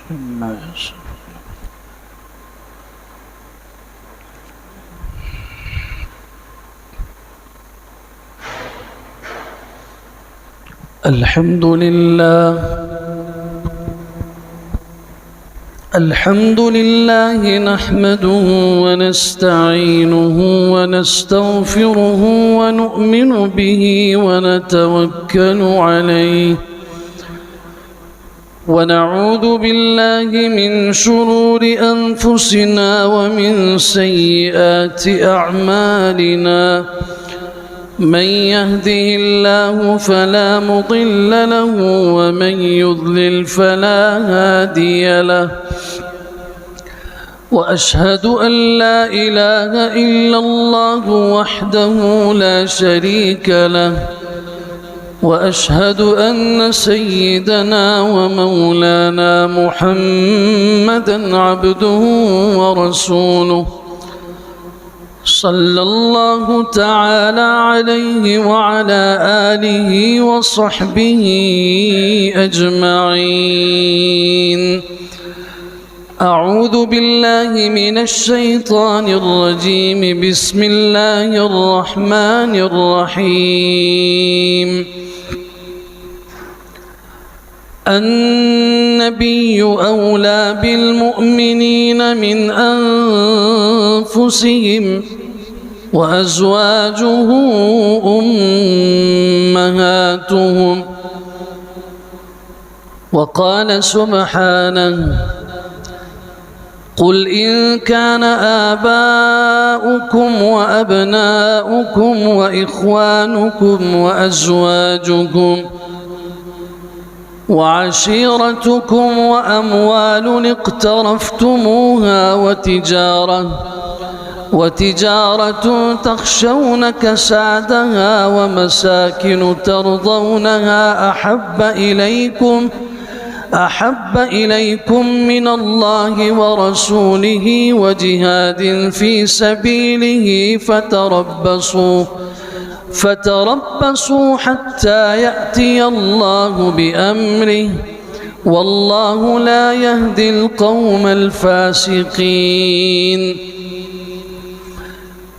الحمد لله نحمده ونستعينه ونستغفره ونؤمن به ونتوكل عليه ونعوذ بالله من شرور أنفسنا ومن سيئات أعمالنا. من يهده الله فلا مضل له ومن يضلل فلا هادي له. وأشهد أن لا إله إلا الله وحده لا شريك له. وأشهد أن سيدنا ومولانا محمدًا عبده ورسوله صلى الله تعالى عليه وعلى آله وصحبه أجمعين. أعوذ بالله من الشيطان الرجيم. بسم الله الرحمن الرحيم. النبي أولى بالمؤمنين من أنفسهم وأزواجه أمهاتهم. وقال سبحانه: قل إن كان آباؤكم وأبناؤكم وإخوانكم وأزواجكم وعشيرتكم وأموال اقترفتموها وتجارة تخشون كسادها ومساكن ترضونها أحب إليكم من الله ورسوله وجهاد في سبيله فتربصوا حتى يأتي الله بأمره والله لا يهدي القوم الفاسقين.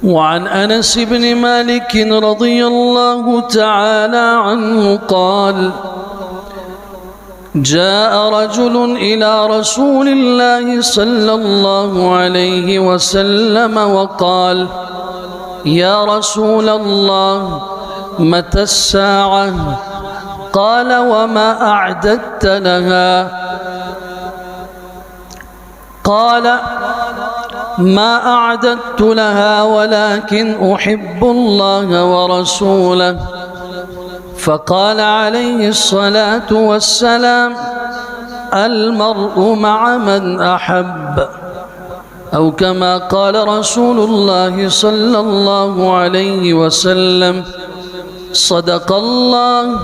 وعن أنس بن مالك رضي الله تعالى عنه قال: جاء رجل إلى رسول الله صلى الله عليه وسلم وقال: يا رسول الله، متى الساعة؟ قال: وما أعددت لها؟ قال: ما أعددت لها ولكن أحب الله ورسوله. فقال عليه الصلاة والسلام: المرء مع من أحب، أو كما قال رسول الله صلى الله عليه وسلم: صدق الله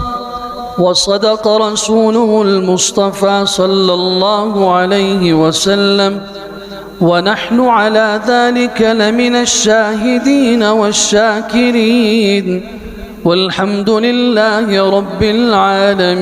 وصدق رسوله المصطفى صلى الله عليه وسلم، ونحن على ذلك لمن الشاهدين والشاكرين، والحمد لله رب العالمين.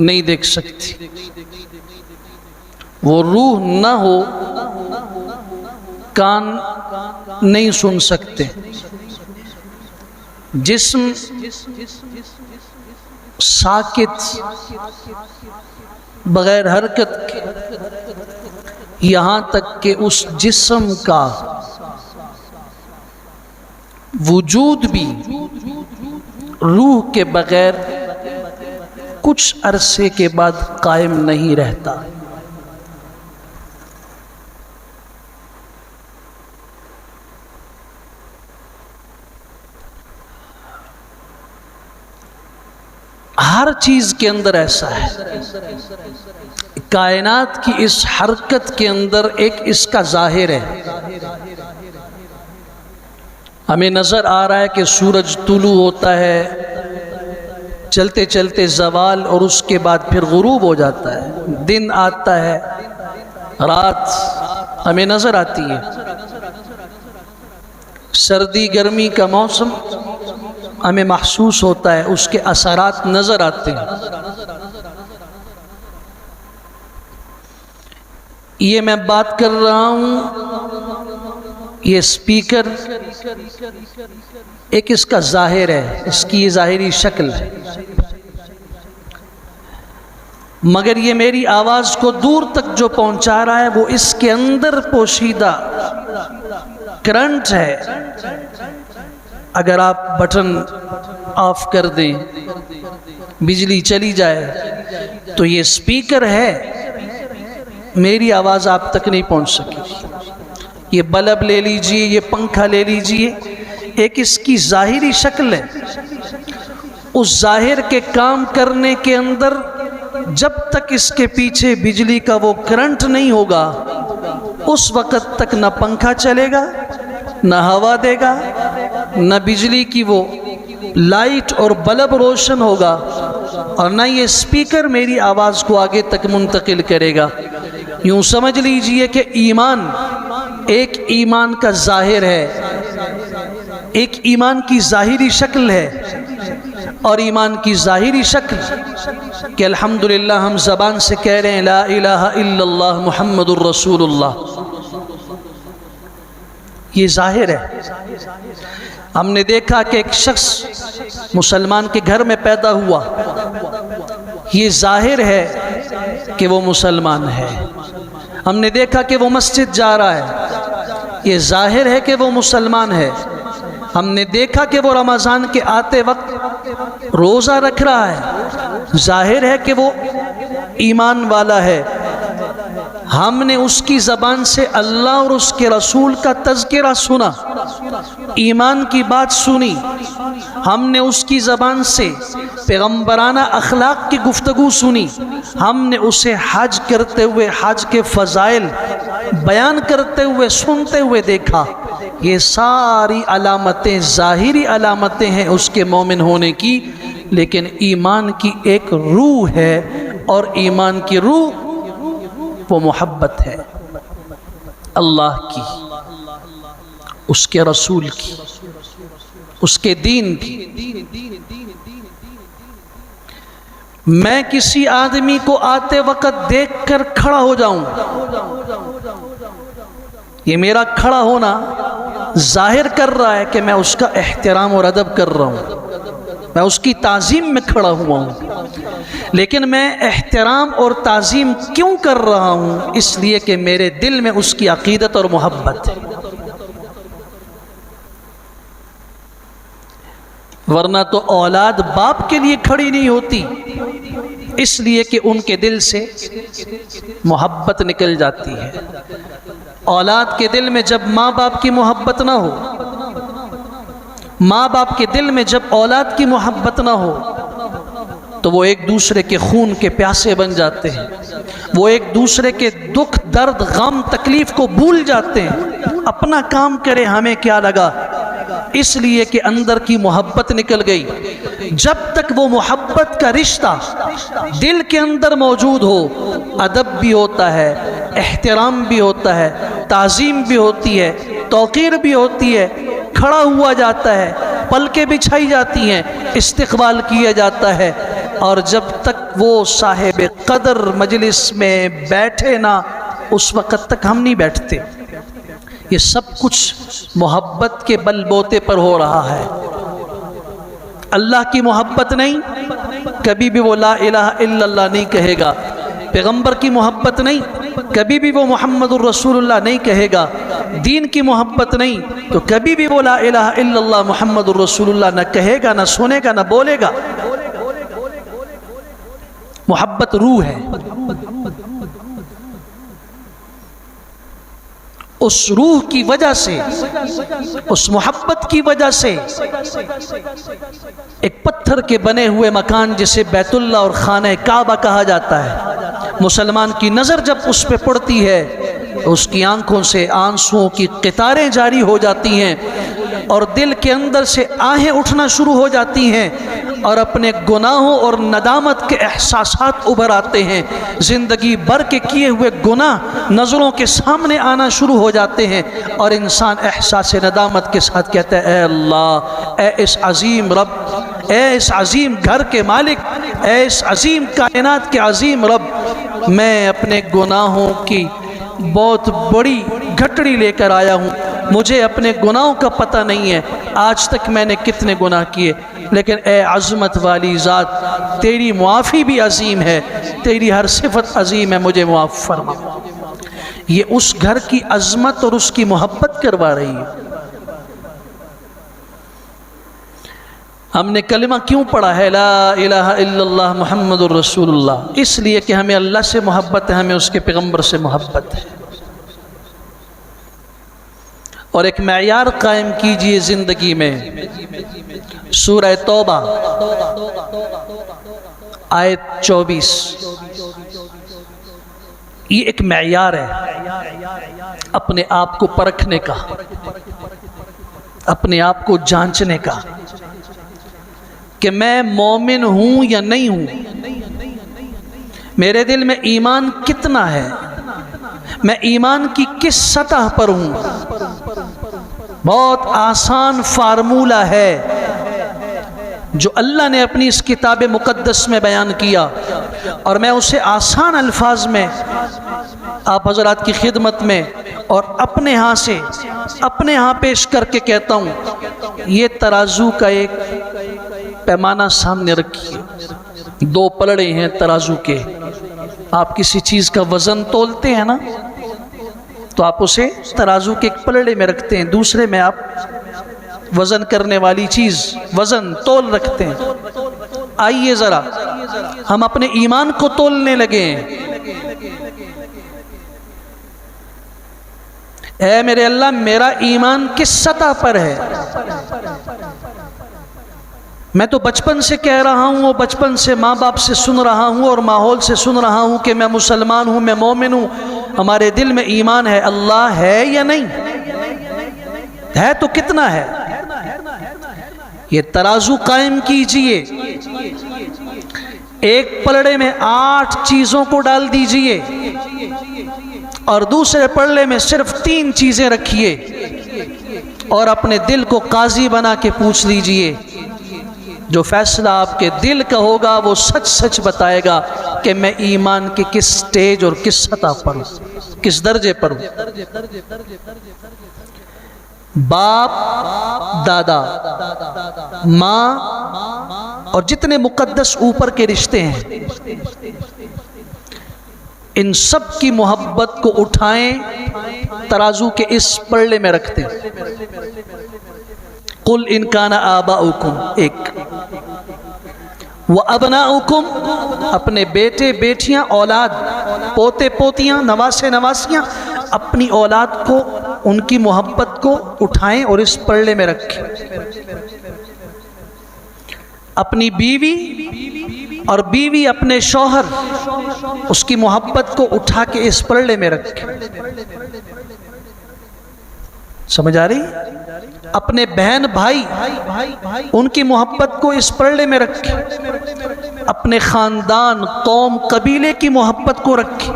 نہیں دیکھ سکتی، وہ روح نہ ہو کان نہیں سن سکتے، جسم ساکت بغیر حرکت کے، یہاں تک کہ اس جسم کا وجود بھی روح کے بغیر کچھ عرصے کے بعد قائم نہیں رہتا۔ ہر چیز کے اندر ایسا ہے، کائنات کی اس حرکت کے اندر ایک اس کا ظاہر ہے۔ ہمیں نظر آ رہا ہے کہ سورج طلوع ہوتا ہے، چلتے چلتے زوال، اور اس کے بعد پھر غروب ہو جاتا ہے، دن آتا ہے، رات ہمیں نظر آتی ہے، سردی گرمی کا موسم ہمیں محسوس ہوتا ہے، اس کے اثرات نظر آتے ہیں۔ یہ میں بات کر رہا ہوں، یہ سپیکر ایک اس کا ظاہر ہے، اس کی یہ ظاہری شکل ہے، مگر یہ میری آواز کو دور تک جو پہنچا رہا ہے وہ اس کے اندر پوشیدہ کرنٹ ہے۔ اگر آپ بٹن آف کر دیں، بجلی چلی جائے، تو یہ سپیکر ہے، میری آواز آپ تک نہیں پہنچ سکی۔ یہ بلب لے لیجئے، یہ پنکھا لے لیجئے، ایک اس کی ظاہری شکل ہے۔ اس ظاہر کے کام کرنے کے اندر جب تک اس کے پیچھے بجلی کا وہ کرنٹ نہیں ہوگا، اس وقت تک نہ پنکھا چلے گا، نہ ہوا دے گا، نہ بجلی کی وہ لائٹ اور بلب روشن ہوگا، اور نہ یہ سپیکر میری آواز کو آگے تک منتقل کرے گا۔ یوں سمجھ لیجئے کہ ایمان ایک ایمان کا ظاہر ہے، ایک ایمان کی ظاہری شکل ہے، اور ایمان کی ظاہری شکل کہ الحمدللہ ہم زبان سے کہہ رہے ہیں لا الہ الا اللہ محمد الرسول اللہ، یہ ظاہر ہے۔ ہم نے دیکھا کہ ایک شخص مسلمان کے گھر میں پیدا ہوا، یہ ظاہر ہے کہ وہ مسلمان ہے۔ ہم نے دیکھا کہ وہ مسجد جا رہا ہے، یہ ظاہر ہے کہ وہ مسلمان ہے۔ ہم نے دیکھا کہ وہ رمضان کے آتے وقت روزہ رکھ رہا ہے، ظاہر ہے کہ وہ ایمان والا ہے۔ ہم نے اس کی زبان سے اللہ اور اس کے رسول کا تذکرہ سنا، ایمان کی بات سنی، ہم نے اس کی زبان سے پیغمبرانہ اخلاق کی گفتگو سنی، ہم نے اسے حج کرتے ہوئے حج کے فضائل بیان کرتے ہوئے سنتے ہوئے دیکھا۔ یہ ساری علامتیں ظاہری علامتیں ہیں اس کے مومن ہونے کی، لیکن ایمان کی ایک روح ہے، اور ایمان کی روح وہ محبت ہے اللہ کی، اس کے رسول کی، اس کے دین کی۔ میں کسی آدمی کو آتے وقت دیکھ کر کھڑا ہو جاؤں، یہ میرا کھڑا ہونا ظاہر کر رہا ہے کہ میں اس کا احترام اور ادب کر رہا ہوں، میں اس کی تعظیم میں کھڑا ہوا ہوں۔ لیکن میں احترام اور تعظیم کیوں کر رہا ہوں؟ اس لیے کہ میرے دل میں اس کی عقیدت اور محبت ہے، ورنہ تو اولاد باپ کے لیے کھڑی نہیں ہوتی، اس لیے کہ ان کے دل سے محبت نکل جاتی ہے۔ اولاد کے دل میں جب ماں باپ کی محبت نہ ہو، ماں باپ کے دل میں جب اولاد کی محبت نہ ہو، تو وہ ایک دوسرے کے خون کے پیاسے بن جاتے ہیں، وہ ایک دوسرے کے دکھ درد غم تکلیف کو بھول جاتے ہیں۔ اپنا کام کرے ہمیں کیا لگا، اس لیے کہ اندر کی محبت نکل گئی۔ جب تک وہ محبت کا رشتہ دل کے اندر موجود ہو، ادب بھی ہوتا ہے، احترام بھی ہوتا ہے، تعظیم بھی ہوتی ہے، توقیر بھی ہوتی ہے، کھڑا ہوا جاتا ہے، پلکیں بچھائی جاتی ہیں، استقبال کیا جاتا ہے، اور جب تک وہ صاحب قدر مجلس میں بیٹھے نہ اس وقت تک ہم نہیں بیٹھتے۔ یہ سب کچھ محبت کے بل بوتے پر ہو رہا ہے۔ اللہ کی محبت نہیں، کبھی بھی وہ لا الہ الا اللہ نہیں کہے گا۔ پیغمبر کی محبت نہیں، کبھی بھی وہ محمد الرسول اللہ نہیں کہے گا۔ دین کی محبت نہیں تو کبھی بھی وہ لا الہ الا اللہ محمد الرسول اللہ نہ کہے گا، نہ سنے گا، نہ بولے گا۔ محبت روح ہے۔ اس روح کی وجہ سے، اس محبت کی وجہ سے ایک پتھر کے بنے ہوئے مکان جسے بیت اللہ اور خانہ کعبہ کہا جاتا ہے، مسلمان کی نظر جب اس پہ پڑتی ہے تو اس کی آنکھوں سے آنسوؤں کی قطاریں جاری ہو جاتی ہیں اور دل کے اندر سے آہیں اٹھنا شروع ہو جاتی ہیں اور اپنے گناہوں اور ندامت کے احساسات ابھر آتے ہیں۔ زندگی بھر کے کیے ہوئے گناہ نظروں کے سامنے آنا شروع ہو جاتے ہیں اور انسان احساس ندامت کے ساتھ کہتا ہے، اے اللہ، اے اس عظیم رب، اے اس عظیم گھر کے مالک، اے اس عظیم کائنات کے عظیم رب، میں اپنے گناہوں کی بہت بڑی گھٹڑی لے کر آیا ہوں، مجھے اپنے گناہوں کا پتہ نہیں ہے، آج تک میں نے کتنے گناہ کیے، لیکن اے عظمت والی ذات، تیری معافی بھی عظیم ہے، تیری ہر صفت عظیم ہے، مجھے معاف فرما۔ یہ اس گھر کی عظمت اور اس کی محبت کروا رہی ہے۔ ہم نے کلمہ کیوں پڑھا ہے لا الہ الا اللہ محمد الرسول اللہ؟ اس لیے کہ ہمیں اللہ سے محبت ہے، ہمیں اس کے پیغمبر سے محبت ہے۔ اور ایک معیار قائم کیجئے زندگی میں۔ سورہ توبہ آیت 24، یہ ایک معیار ہے اپنے آپ کو پرکھنے کا، اپنے آپ کو جانچنے کا کہ میں مومن ہوں یا نہیں ہوں، میرے دل میں ایمان کتنا ہے، میں ایمان کی کس سطح پر ہوں۔ بہت آسان فارمولہ ہے جو اللہ نے اپنی اس کتاب مقدس میں بیان کیا، اور میں اسے آسان الفاظ میں آپ حضرات کی خدمت میں اور اپنے ہاں سے اپنے ہاں پیش کر کے کہتا ہوں۔ یہ ترازو کا ایک پیمانہ سامنے رکھیے، دو پلڑے ہیں ترازو کے، آپ کسی چیز کا وزن تولتے ہیں نا تو آپ اسے ترازو کے ایک پلڑے میں رکھتے ہیں، دوسرے میں آپ وزن کرنے والی چیز وزن تول رکھتے ہیں۔ آئیے ذرا ہم اپنے ایمان کو تولنے لگے ہیں۔ اے میرے اللہ، میرا ایمان کس سطح پر ہے؟ میں تو بچپن سے کہہ رہا ہوں اور بچپن سے ماں باپ سے سن رہا ہوں اور ماحول سے سن رہا ہوں کہ میں مسلمان ہوں، میں مومن ہوں، ہمارے دل میں ایمان ہے۔ اللہ ہے یا نہیں ہے؟ تو کتنا ہے؟ یہ ترازو قائم کیجئے، ایک پلڑے میں 8 چیزوں کو ڈال دیجئے اور دوسرے پلڑے میں صرف 3 چیزیں رکھیے، اور اپنے دل کو قاضی بنا کے پوچھ لیجئے۔ جو فیصلہ آپ کے دل کا ہوگا وہ سچ سچ بتائے گا کہ میں ایمان کے کس سٹیج اور کس سطح پر ہوں، کس درجے پر ہوں۔ باپ، دادا، ماں اور جتنے مقدس اوپر کے رشتے ہیں، ان سب کی محبت کو اٹھائیں، ترازو کے اس پلڑے میں رکھتے ہیں۔ قل ان کان آباؤکم، ایک، وابناؤکم، اپنے بیٹے بیٹیاں، اولاد، پوتے پوتیاں، نواسے نواسیاں، اپنی اولاد کو، ان کی محبت کو اٹھائیں اور اس پلڑے میں رکھیں۔ اپنی بیوی اور بیوی اپنے شوہر، اس کی محبت کو اٹھا کے اس پلڑے میں رکھیں۔ سمجھ آ رہی؟ اپنے بہن بھائی، ان کی محبت کو اس پلڑے میں رکھیں۔ اپنے خاندان، قوم، قبیلے کی محبت کو رکھیں۔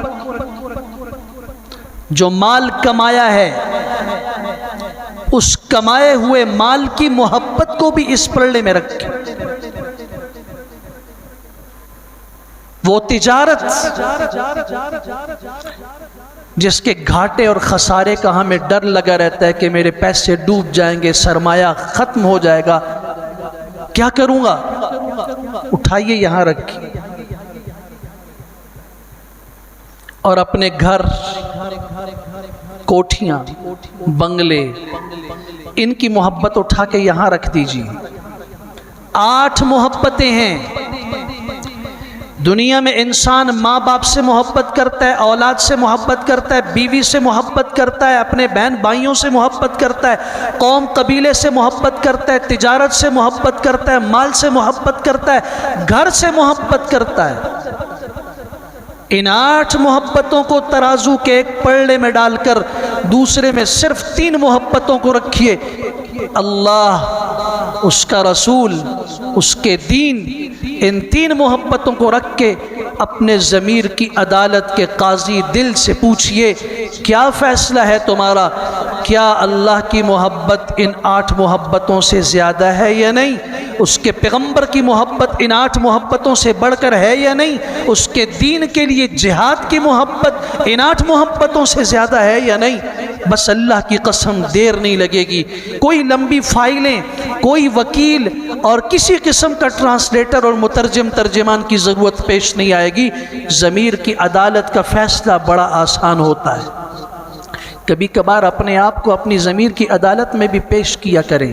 جو مال کمایا ہے، اس کمائے ہوئے مال کی محبت کو بھی اس پلڑے میں رکھیں۔ وہ تجارت جس کے گھاٹے اور خسارے کا ہمیں ڈر لگا رہتا ہے کہ میرے پیسے ڈوب جائیں گے، سرمایہ ختم ہو جائے گا، کیا کروں گا؟ اٹھائیے یہاں رکھیے، اور اپنے گھر، کوٹھیاں، بنگلے، ان کی محبت اٹھا کے یہاں رکھ دیجیے۔ 8 محبتیں ہیں دنیا میں۔ انسان ماں باپ سے محبت کرتا ہے، اولاد سے محبت کرتا ہے، بیوی سے محبت کرتا ہے، اپنے بہن بھائیوں سے محبت کرتا ہے، قوم قبیلے سے محبت کرتا ہے، تجارت سے محبت کرتا ہے، مال سے محبت کرتا ہے، گھر سے محبت کرتا ہے۔ ان 8 محبتوں کو ترازو کے ایک پلڑے میں ڈال کر دوسرے میں صرف 3 محبتوں کو رکھیے، اللہ، اس کا رسول، اس کے دین۔ ان 3 محبتوں کو رکھ کے اپنے ضمیر کی عدالت کے قاضی دل سے پوچھئے کیا فیصلہ ہے تمہارا؟ کیا اللہ کی محبت ان 8 محبتوں سے زیادہ ہے یا نہیں؟ اس کے پیغمبر کی محبت ان 8 محبتوں سے بڑھ کر ہے یا نہیں؟ اس کے دین کے لیے جہاد کی محبت ان 8 محبتوں سے زیادہ ہے یا نہیں؟ بس اللہ کی قسم دیر نہیں لگے گی، کوئی لمبی فائلیں، کوئی وکیل اور کسی قسم کا ٹرانسلیٹر اور مترجم ترجمان کی ضرورت پیش نہیں آئے گی۔ ضمیر کی عدالت کا فیصلہ بڑا آسان ہوتا ہے۔ کبھی کبھار اپنے آپ کو اپنی ضمیر کی عدالت میں بھی پیش کیا کریں۔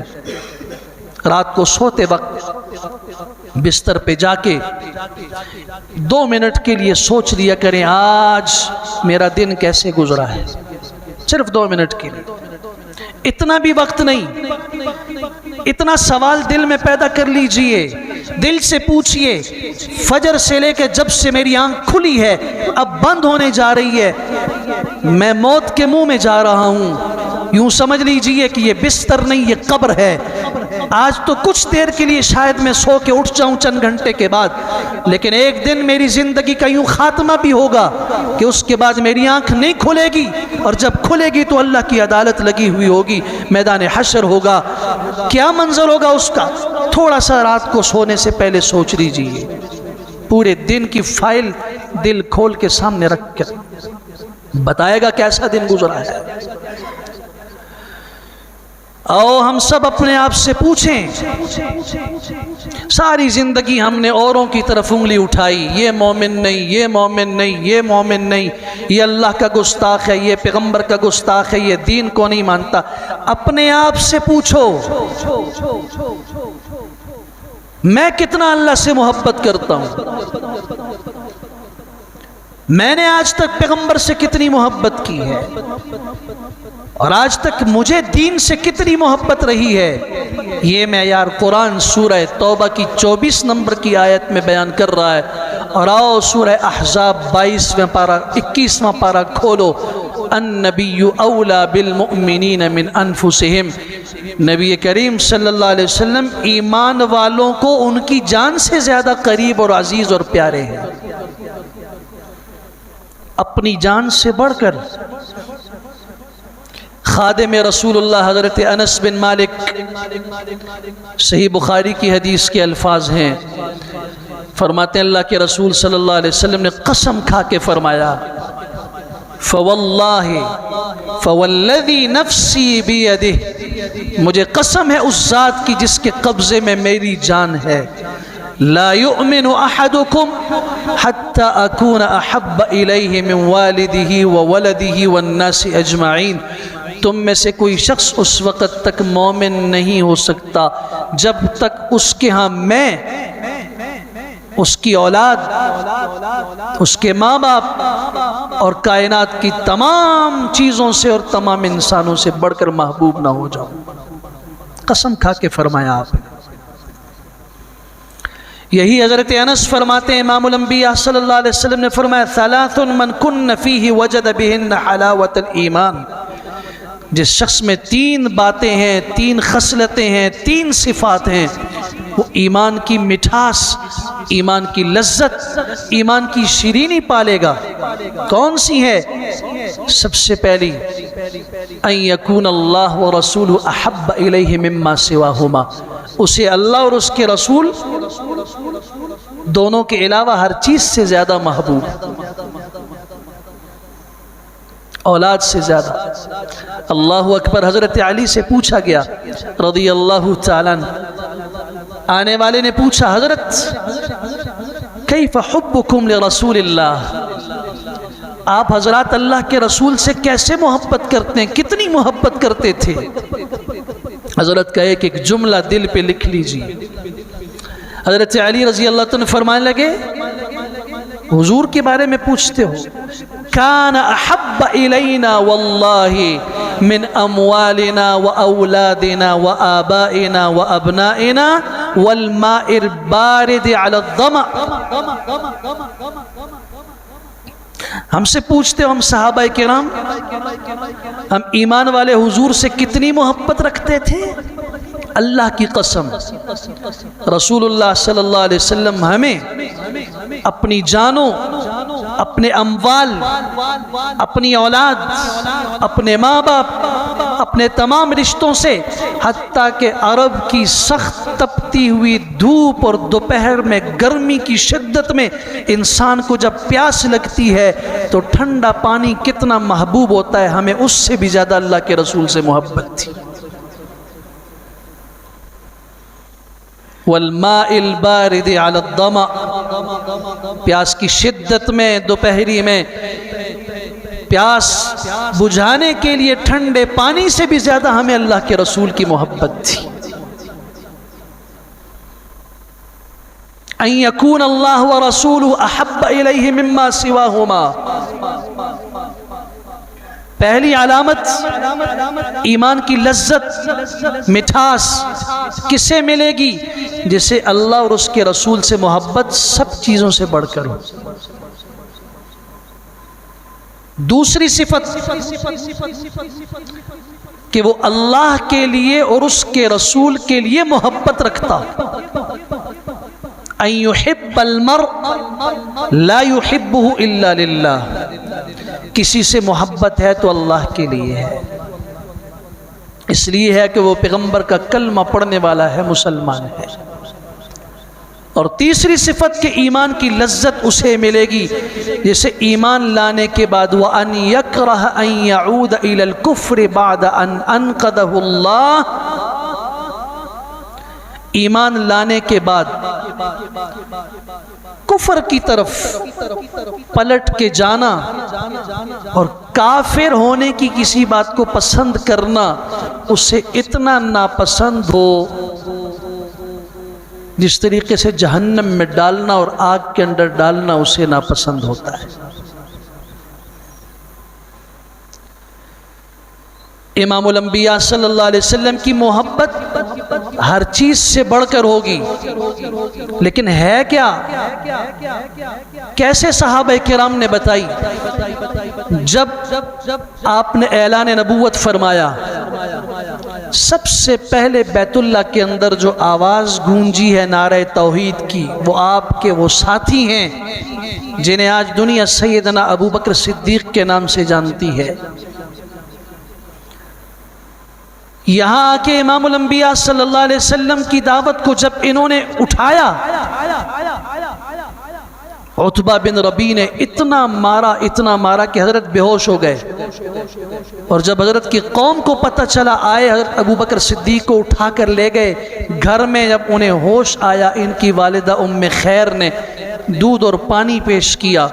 رات کو سوتے وقت بستر پہ جا کے 2 منٹ کے لیے سوچ لیا کریں آج میرا دن کیسے گزرا ہے، صرف 2 منٹ کے لیے۔ اتنا بھی وقت نہیں، اتنا سوال دل میں پیدا کر لیجئے، دل سے پوچھئے فجر سے لے کے جب سے میری آنکھ کھلی ہے اب بند ہونے جا رہی ہے، میں موت کے منہ میں جا رہا ہوں، یوں سمجھ لیجئے کہ یہ بستر نہیں یہ قبر ہے۔ آج تو کچھ دیر کے لیے شاید میں سو کے اٹھ جاؤں چند گھنٹے کے بعد، لیکن ایک دن میری زندگی کا یوں خاتمہ بھی ہوگا کہ اس کے بعد میری آنکھ نہیں کھلے گی، اور جب کھلے گی تو اللہ کی عدالت لگی ہوئی ہوگی، میدان حشر ہوگا۔ کیا منظر ہوگا اس کا؟ تھوڑا سا رات کو سونے سے پہلے سوچ لیجئے، پورے دن کی فائل دل کھول کے سامنے رکھ کر بتائے گا کیسا دن گزرا ہے۔ آؤ ہم سب اپنے آپ سے پوچھیں، ساری زندگی ہم نے اوروں کی طرف انگلی اٹھائی، یہ مومن نہیں، یہ مومن نہیں، یہ مومن نہیں، یہ اللہ کا گستاخ ہے، یہ پیغمبر کا گستاخ ہے، یہ دین کو نہیں مانتا۔ اپنے آپ سے پوچھو میں کتنا اللہ سے محبت کرتا ہوں، میں نے آج تک پیغمبر سے کتنی محبت کی ہے، اور آج تک مجھے دین سے کتنی محبت رہی ہے۔ یہ معیار قرآن سورہ توبہ کی 24 نمبر کی آیت میں بیان کر رہا ہے۔ اور آؤ سورہ احزاب 22واں پارہ 21واں پارہ کھولو، النبی اولا بالمؤمنین من انفسہم، نبی کریم صلی اللہ علیہ وسلم ایمان والوں کو ان کی جان سے زیادہ قریب اور عزیز اور پیارے ہیں، اپنی جان سے بڑھ کر۔ خادم رسول اللہ حضرت انس بن مالک، صحیح بخاری کی حدیث کے الفاظ ہیں، فرماتے ہیں اللہ کے رسول صلی اللہ علیہ وسلم نے قسم کھا کے فرمایا، فواللہ فوالذی نفسی بیدہ، مجھے قسم ہے اس ذات کی جس کے قبضے میں میری جان ہے، لا یؤمن احدکم حتی اکون احب الیہ من والدہ وولدہ والناس اجمعین، تم میں سے کوئی شخص اس وقت تک مومن نہیں ہو سکتا جب تک اس کے ہاں میں، اس کی اولاد، اس کے ماں باپ اور کائنات کی تمام چیزوں سے اور تمام انسانوں سے بڑھ کر محبوب نہ ہو جاؤں۔ قسم کھا کے فرمایا آپ نے۔ یہی حضرت انس فرماتے ہیں، امام الانبیاء صلی اللہ علیہ وسلم نے فرمایا، ثلاث من کن فیہ وجد بہن حلاوت الایمان، جس شخص میں 3 باتیں ہیں، 3 خصلتیں ہیں، 3 صفات ہیں، وہ ایمان کی مٹھاس، ایمان کی لذت، ایمان کی شیرینی پالے گا۔ کون سی ہے؟ سب سے پہلی، ان یکون اللہ ورسولہ احب الیہ مما سواہما، اسے اللہ اور اس کے رسول دونوں کے علاوہ ہر چیز سے زیادہ محبوب، اولاد سے زیادہ۔ اللہ اکبر۔ حضرت علی سے پوچھا گیا رضی اللہ تعالیٰ عنہ، آنے والے نے پوچھا حضرت کیف حبکم لرسول اللہ، آپ حضرات اللہ کے رسول سے کیسے محبت کرتے ہیں، کتنی محبت کرتے تھے؟ حضرت کا ایک جملہ دل پہ لکھ لیجیے۔ حضرت علی رضی اللہ عنہ فرمانے لگے، حضور کے بارے میں پوچھتے ہو، کان احب الینا واللہ من اموالنا واولادنا وآبائنا وابنائنا والماء البارد علی الظمأ۔ ہم سے پوچھتے ہو، ہم صحابہ کرام، ہم ایمان والے حضور سے کتنی محبت رکھتے تھے؟ اللہ کی قسم رسول اللہ صلی اللہ علیہ وسلم ہمیں اپنی جانوں، اپنے اموال، اپنی اولاد، اپنے ماں باپ، اپنے تمام رشتوں سے، حتیٰ کہ عرب کی سخت تپتی ہوئی دھوپ اور دوپہر میں گرمی کی شدت میں انسان کو جب پیاس لگتی ہے تو ٹھنڈا پانی کتنا محبوب ہوتا ہے، ہمیں اس سے بھی زیادہ اللہ کے رسول سے محبت تھی۔ والماء البارد علی الظمأ، پیاس کی شدت میں دوپہری میں پیاس بجھانے کے لیے ٹھنڈے پانی سے بھی زیادہ ہمیں اللہ کے رسول کی محبت تھی۔ ان یکون اللہ ورسولہ احب الیہ مما سواہما، پہلی علامت ایمان کی لذت، مٹھاس کسے ملے گی؟ جسے اللہ اور اس کے رسول سے محبت سب چیزوں سے بڑھ کر ہو۔ دوسری صفت کہ وہ اللہ کے لیے اور اس کے رسول کے لیے محبت رکھتا۔ ان یحب المرء لا یحبہ الا للہ، کسی سے محبت ہے تو اللہ کے لیے ہے، اس لیے ہے کہ وہ پیغمبر کا کلمہ پڑھنے والا ہے، مسلمان ہے۔ اور تیسری صفت کہ ایمان کی لذت اسے ملے گی جسے ایمان لانے کے بعد وَأَن يَكْرَهَ أَن يَعُودَ إِلَى الْكُفْرِ بَعْدَ أَن أَنْقَذَهُ اللَّهُ، ایمان لانے کے بعد کفر کی طرف پلٹ کے جانا اور کافر ہونے کی کسی بات کو پسند کرنا اسے اتنا ناپسند ہو جس طریقے سے جہنم میں ڈالنا اور آگ کے اندر ڈالنا اسے ناپسند ہوتا ہے۔ امام الانبیاء صلی اللہ علیہ وسلم کی محبت ہر چیز سے بڑھ کر ہوگی، لیکن ہے کیا؟ کیسے صحابہ کرام نے بتائی؟ جب آپ نے اعلان نبوت فرمایا، سب سے پہلے بیت اللہ کے اندر جو آواز گونجی ہے نعرہ توحید کی، وہ آپ کے وہ ساتھی ہیں جنہیں آج دنیا سیدنا ابو بکر صدیق کے نام سے جانتی ہے۔ یہاں آ کے امام الانبیاء صلی اللہ علیہ وسلم کی دعوت کو جب انہوں نے اٹھایا، عتبہ بن ربیع نے اتنا مارا کہ حضرت بے ہوش ہو گئے، اور جب حضرت کی قوم کو پتہ چلا آئے، حضرت ابو بکر صدیق کو اٹھا کر لے گئے گھر میں۔ جب انہیں ہوش آیا، ان کی والدہ ام خیر نے دودھ اور پانی پیش کیا۔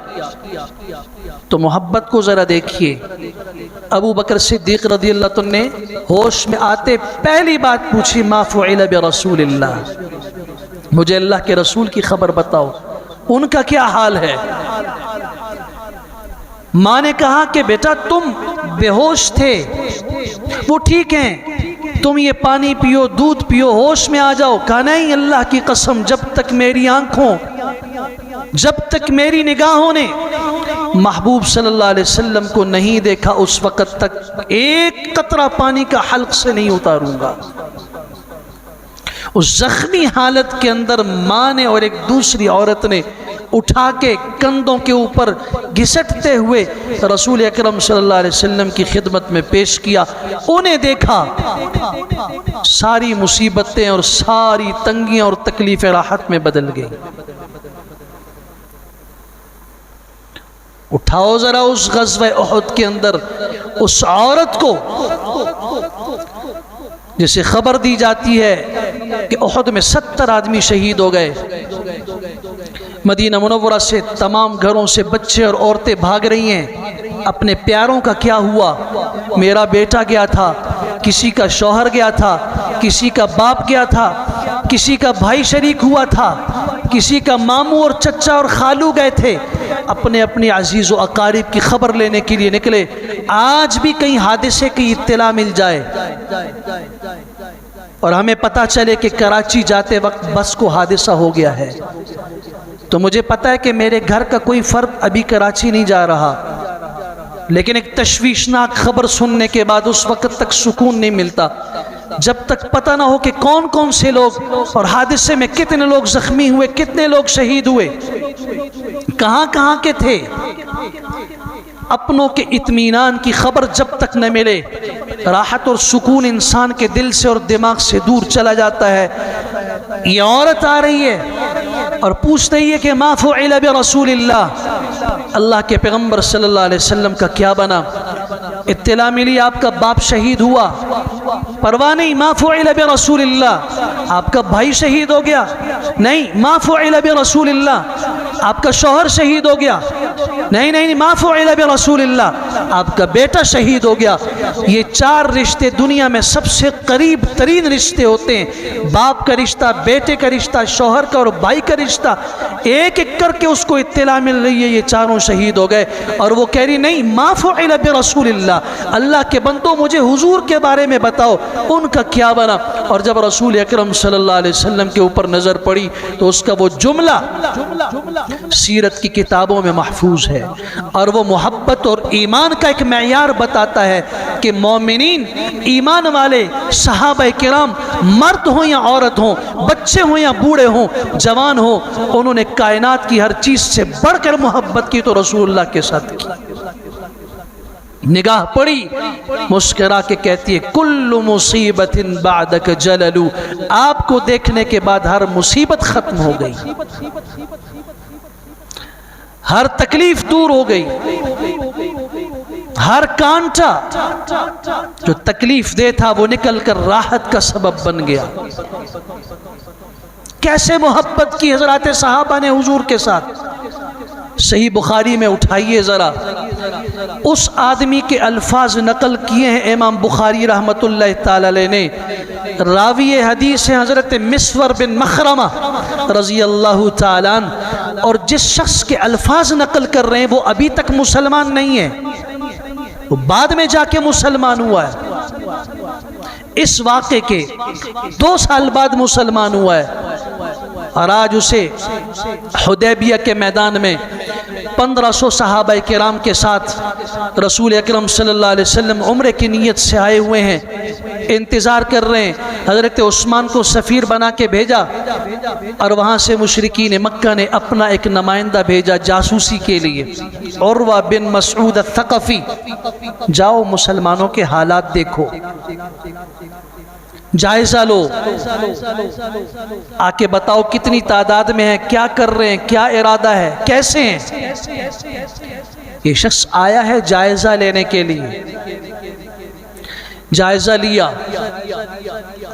تو محبت کو ذرا دیکھیے، ابو بکر صدیق رضی اللہ عنہ نے ہوش میں آتے پہلی بات پوچھی، ما فعل برسول اللہ، مجھے اللہ کے رسول کی خبر بتاؤ، ان کا کیا حال ہے؟ ماں نے کہا کہ بیٹا تم بے ہوش تھے، وہ ٹھیک ہیں، تم یہ پانی پیو، دودھ پیو، ہوش میں آ جاؤ۔ کہا نہیں، اللہ کی قسم، جب تک میری آنکھوں، جب تک میری نگاہوں نے محبوب صلی اللہ علیہ وسلم کو نہیں دیکھا، اس وقت تک ایک قطرہ پانی کا حلق سے نہیں اتاروں گا۔ اس زخمی حالت کے اندر ماں نے اور ایک دوسری عورت نے اٹھا کے کندھوں کے اوپر گھسٹتے ہوئے رسول اکرم صلی اللہ علیہ وسلم کی خدمت میں پیش کیا۔ انہیں دیکھا، ساری مصیبتیں اور ساری تنگیاں اور تکلیفیں راحت میں بدل گئی۔ اٹھاؤ ذرا اس غزوہ احد کے اندر اس عورت کو جسے خبر دی جاتی ہے کہ احد میں 70 آدمی شہید ہو گئے. مدینہ منورہ سے تمام گھروں سے بچے اور عورتیں بھاگ رہی ہیں. اپنے پیاروں کا کیا ہوا؟ میرا بیٹا گیا تھا، کسی کا شوہر گیا تھا، کسی کا باپ گیا تھا، کسی کا بھائی شریک ہوا تھا، کسی کا ماموں اور چچا اور خالو گئے تھے. اپنے اپنے عزیز و اقارب کی خبر لینے کے لیے نکلے. آج بھی کہیں حادثے کی اطلاع مل جائے اور ہمیں پتہ چلے کہ کراچی جاتے وقت بس کو حادثہ ہو گیا ہے، تو مجھے پتہ ہے کہ میرے گھر کا کوئی فرد ابھی کراچی نہیں جا رہا، لیکن ایک تشویشناک خبر سننے کے بعد اس وقت تک سکون نہیں ملتا جب تک پتہ نہ ہو کہ کون کون سے لوگ اور حادثے میں کتنے لوگ زخمی ہوئے، کتنے لوگ شہید ہوئے، کہاں کہاں کے تھے. اپنوں کے اطمینان کی خبر جب تک نہ ملے راحت اور سکون انسان کے دل سے اور دماغ سے دور چلا جاتا ہے. یہ عورت آ رہی ہے اور پوچھ رہی ہے کہ ما فعل برسول اللہ، اللہ کے پیغمبر صلی اللہ علیہ وسلم کا کیا بنا؟ اطلاع ملی آپ کا باپ شہید ہوا، پرواہ نہیں. ما فعل برسول اللہ، آپ کا بھائی شہید ہو گیا، نہیں. ما فعل برسول اللہ، آپ کا شوہر شہید ہو گیا، نہیں. ما فعل برسول اللہ، آپ کا بیٹا شہید ہو گیا. یہ 4 رشتے دنیا میں سب سے قریب ترین رشتے ہوتے ہیں. باپ کا رشتہ، بیٹے کا رشتہ، شوہر کا اور بھائی کا رشتہ. ایک ایک کر کے اس کو اطلاع مل رہی ہے یہ چاروں شہید ہو گئے، اور وہ کہہ رہی نہیں ما فعل برسول اللہ، اللہ کے بندوں مجھے حضور کے بارے میں بتاؤ ان کا کیا بنا. اور جب رسول اکرم صلی اللہ علیہ وسلم کے اوپر نظر پڑی تو اس کا وہ جملہ سیرت کی کتابوں میں محفوظ ہے، اور وہ محبت اور ایمان کا ایک معیار بتاتا ہے کہ مومنین، ایمان والے صحابہ کرام، مرد ہوں یا عورت ہوں، بچے ہوں یا بوڑھے ہوں، جوان ہوں، انہوں نے کائنات کی ہر چیز سے بڑھ کر محبت کی تو رسول اللہ کے ساتھ کی. نگاہ پڑی، مسکرا کے کہتی ہے کل مصیبت بعدک جلل، آپ کو دیکھنے کے بعد ہر مصیبت ختم ہو گئی، ہر تکلیف دور ہو گئی، ہر کانٹا جو تکلیف دے تھا وہ نکل کر راحت کا سبب بن گیا. کیسے محبت کی حضرات صحابہ نے حضور کے ساتھ. صحیح بخاری میں اٹھائیے ذرا، اس آدمی کے الفاظ نقل کیے ہیں امام بخاری رحمت اللہ تعالی علیہ نے. راوی حدیث ہے حضرت مسور بن مخرمہ رضی اللہ تعالیٰ عنہ، اور جس شخص کے الفاظ نقل کر رہے ہیں وہ ابھی تک مسلمان نہیں ہے، وہ بعد میں جا کے مسلمان ہوا ہے. اس واقعے کے 2 سال بعد مسلمان ہوا ہے، اور آج اسے حدیبیہ کے میدان میں 1500 صحابہ کرام کے ساتھ رسول اکرم صلی اللہ علیہ وسلم عمرے کی نیت سے آئے ہوئے ہیں، انتظار کر رہے ہیں. حضرت عثمان کو سفیر بنا کے بھیجا، اور وہاں سے مشرکین مکہ نے اپنا ایک نمائندہ بھیجا جاسوسی کے لیے، عروہ بن مسعود الثقفی. جاؤ مسلمانوں کے حالات دیکھو، جائزہ لو، آ کے بتاؤ کتنی تعداد میں ہے، کیا کر رہے ہیں، کیا ارادہ ہے، کیسے ہیں. یہ شخص آیا ہے جائزہ لینے کے لیے. جائزہ لیا،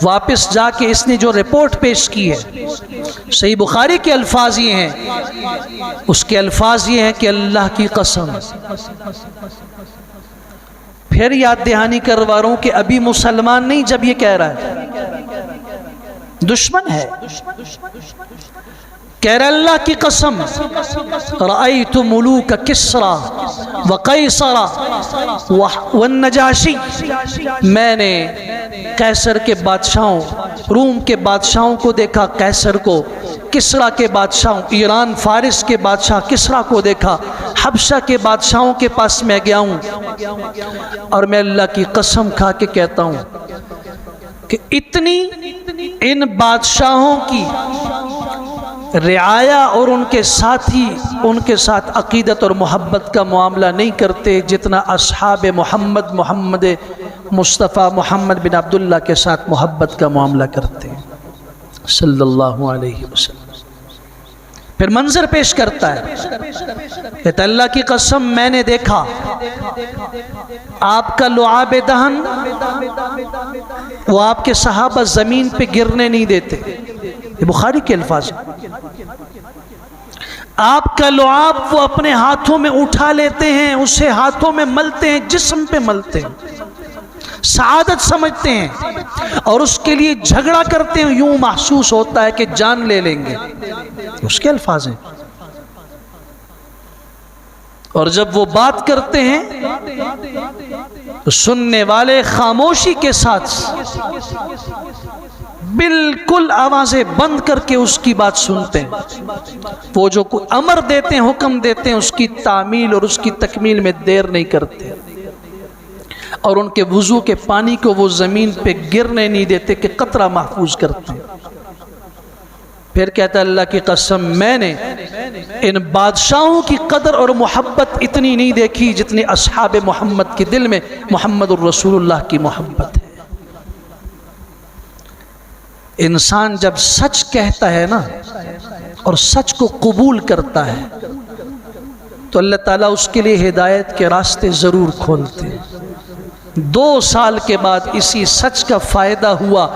واپس جا کے اس نے جو رپورٹ پیش کی ہے، صحیح بخاری کے الفاظ یہ ہیں، اس کے الفاظ یہ ہیں کہ اللہ کی قسم. پھر یاد دہانی کروا رہا ہوں کہ ابھی مسلمان نہیں جب یہ کہہ رہا ہے، دشمن ہے. کہہ رہا اللہ کی قسم، رأیت ملوک کسرا وقیصر والنجاشی، میں نے قیصر کے بادشاہوں، روم کے بادشاہوں کو دیکھا، قیصر کو، کسرا کے بادشاہوں، ایران فارس کے بادشاہ کسرا کو دیکھا، حبشہ کے بادشاہوں کے پاس میں گیا ہوں، اور میں اللہ کی قسم کھا کے کہتا ہوں کہ اتنی ان بادشاہوں کی رعایا اور ان کے ساتھی ان کے ساتھ عقیدت اور محبت کا معاملہ نہیں کرتے جتنا اصحاب محمد مصطفیٰ محمد بن عبداللہ کے ساتھ محبت کا معاملہ کرتے ہیں صلی اللہ علیہ وسلم. پھر منظر پیش کرتا ہے، کہتا ہے اللہ کی قسم میں نے دیکھا آپ کا لعاب دہن وہ آپ کے صحابہ زمین پہ گرنے نہیں دیتے، یہ بخاری کے الفاظ ہیں، آپ کا لعاب وہ اپنے ہاتھوں میں اٹھا لیتے ہیں، اسے ہاتھوں میں ملتے ہیں، جسم پہ ملتے ہیں، سعادت سمجھتے ہیں اور اس کے لیے جھگڑا کرتے ہیں، یوں محسوس ہوتا ہے کہ جان لے لیں گے، اس کے الفاظ ہیں۔ اور جب وہ بات کرتے ہیں تو سننے والے خاموشی کے ساتھ بالکل آوازیں بند کر کے اس کی بات سنتے ہیں، وہ جو کوئی امر دیتے ہیں، حکم دیتے ہیں، اس کی تعمیل اور اس کی تکمیل میں دیر نہیں کرتے، اور ان کے وضو کے پانی کو وہ زمین پہ گرنے نہیں دیتے کہ قطرہ محفوظ کرتے ہیں۔ پھر کہتا ہے اللہ کی قسم میں نے ان بادشاہوں کی قدر اور محبت اتنی نہیں دیکھی جتنی اصحاب محمد کے دل میں محمد الرسول اللہ کی محبت ہے۔ انسان جب سچ کہتا ہے نا اور سچ کو قبول کرتا ہے تو اللہ تعالیٰ اس کے لیے ہدایت کے راستے ضرور کھولتے ہیں۔ 2 سال کے بعد اسی سچ کا فائدہ ہوا،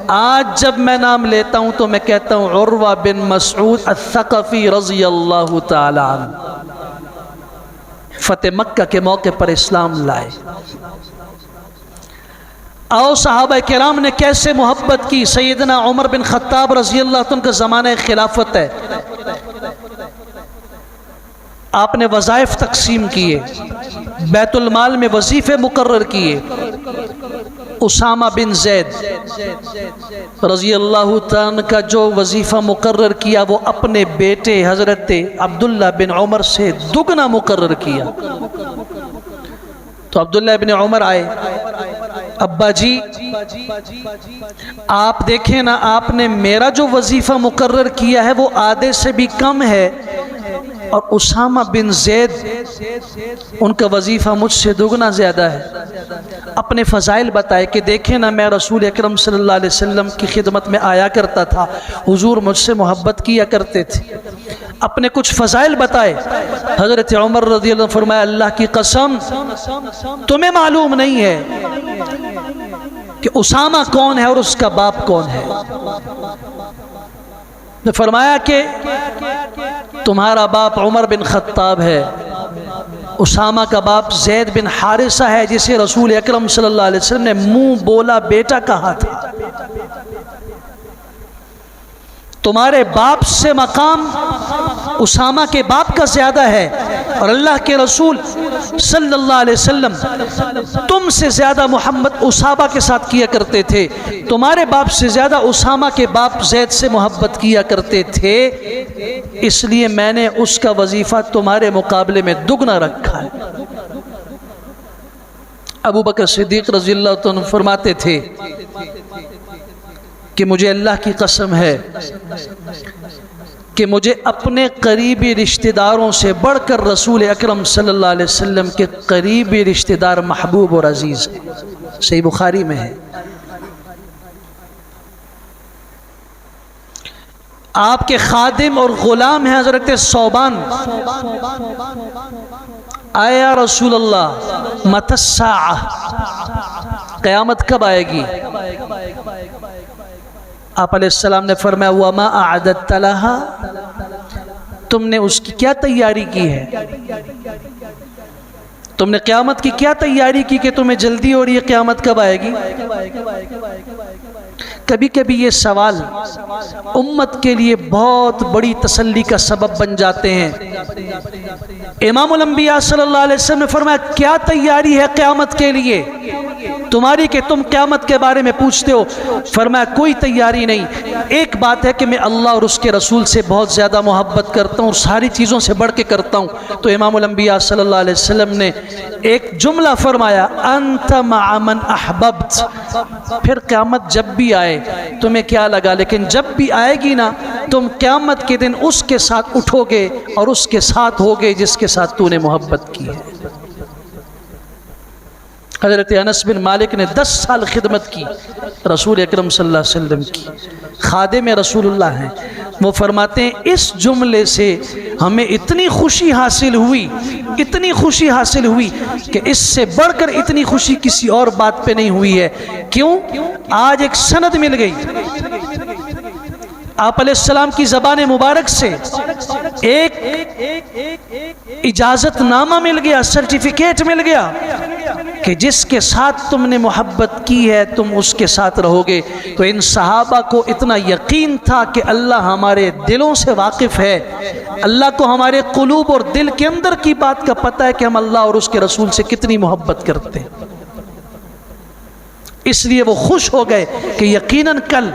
آج جب میں نام لیتا ہوں تو میں کہتا ہوں عروہ بن مسعود الثقفی رضی اللہ تعالی عنہ فتح مکہ کے موقع پر اسلام لائے۔ اور صحابہ کرام نے کیسے محبت کی، سیدنا عمر بن خطاب رضی اللہ عنہ کا زمانہ خلافت ہے، آپ نے وظائف تقسیم کیے، بیت المال میں وظیفے مقرر کیے۔ اسامہ بن زید رضی اللہ عنہ کا جو وظیفہ مقرر کیا وہ اپنے بیٹے حضرت عبداللہ بن عمر سے دگنا مقرر کیا۔ تو عبداللہ بن عمر آئے، ابا جی آپ دیکھیں نا، آپ نے میرا جو وظیفہ مقرر کیا ہے وہ آدھے سے بھی کم ہے، اور اسامہ بن زید ان کا وظیفہ مجھ سے دگنا زیادہ ہے۔ اپنے فضائل بتائے کہ دیکھیں نا میں رسول اکرم صلی اللہ علیہ وسلم کی خدمت میں آیا کرتا تھا، حضور مجھ سے محبت کیا کرتے تھے، اپنے کچھ فضائل بتائے۔ حضرت عمر رضی اللہ عنہ فرمایا اللہ کی قسم تمہیں معلوم نہیں ہے کہ اسامہ کون ہے اور اس کا باپ کون ہے۔ نے فرمایا کہ تمہارا باپ عمر بن خطاب ہے، اسامہ کا باپ زید بن حارثہ ہے جسے رسول اکرم صلی اللہ علیہ وسلم نے منہ بولا بیٹا کہا تھا۔ تمہارے باپ سے مقام اسامہ کے باپ کا زیادہ ہے، اور اللہ کے رسول صلی اللہ علیہ وسلم تم سے زیادہ محمد اسامہ کے ساتھ کیا کرتے تھے، تمہارے باپ سے زیادہ اسامہ کے باپ زید سے محبت کیا کرتے تھے، اس لیے میں نے اس کا وظیفہ تمہارے مقابلے میں دگنا رکھا ہے۔ ابو بکر صدیق رضی اللہ عنہ فرماتے تھے کہ مجھے اللہ کی قسم ہے کہ مجھے اپنے قریبی رشتہ داروں سے بڑھ کر رسول اکرم صلی اللہ علیہ وسلم کے قریبی رشتہ دار محبوب اور عزیز ہیں۔ صحیح بخاری میں ہے۔ آپ کے خادم اور غلام ہیں حضرت ثوبان، آیا رسول اللہ متی الساعہ، قیامت کب آئے گی؟ آپ علیہ السلام نے فرمایا وَمَا أَعْدَدْتَ لَهَا، تم نے اس کی کیا تیاری کی ہے؟ تم نے قیامت کی کیا تیاری کی کہ تمہیں جلدی ہو رہی ہے قیامت کب آئے گی؟ کبھی کبھی یہ سوال امت کے لیے بہت بڑی تسلی کا سبب بن جاتے ہیں۔ امام الانبیاء صلی اللہ علیہ وسلم نے فرمایا کیا تیاری ہے قیامت کے لیے تمہاری کہ تم قیامت کے بارے میں پوچھتے ہو؟ فرمایا کوئی تیاری نہیں، ایک بات ہے کہ میں اللہ اور اس کے رسول سے بہت زیادہ محبت کرتا ہوں اور ساری چیزوں سے بڑھ کے کرتا ہوں۔ تو امام الانبیاء صلی اللہ علیہ وسلم نے ایک جملہ فرمایا انت مع من احببت، پھر قیامت جب بھی آئے تمہیں کیا لگا، لیکن جب بھی آئے گی نا تم قیامت کے دن اس کے ساتھ اٹھو گے اور اس کے ساتھ ہوگے جس کے ساتھ تو نے محبت کی ہے۔ حضرت انس بن مالک نے 10 سال خدمت کی رسول اکرم صلی اللہ علیہ وسلم کی، خادم رسول اللہ ہیں، وہ فرماتے ہیں اس جملے سے ہمیں اتنی خوشی حاصل ہوئی کہ اس سے بڑھ کر اتنی خوشی کسی اور بات پہ نہیں ہوئی ہے۔ کیوں؟ آج ایک سند مل گئی آپ علیہ السلام کی زبان مبارک سے، ایک اجازت نامہ مل گیا، سرٹیفکیٹ مل گیا کہ جس کے ساتھ تم نے محبت کی ہے تم اس کے ساتھ رہو گے۔ تو ان صحابہ کو اتنا یقین تھا کہ اللہ ہمارے دلوں سے واقف ہے، اللہ کو ہمارے قلوب اور دل کے اندر کی بات کا پتہ ہے کہ ہم اللہ اور اس کے رسول سے کتنی محبت کرتے ہیں۔ اس لیے وہ خوش ہو گئے کہ یقیناً کل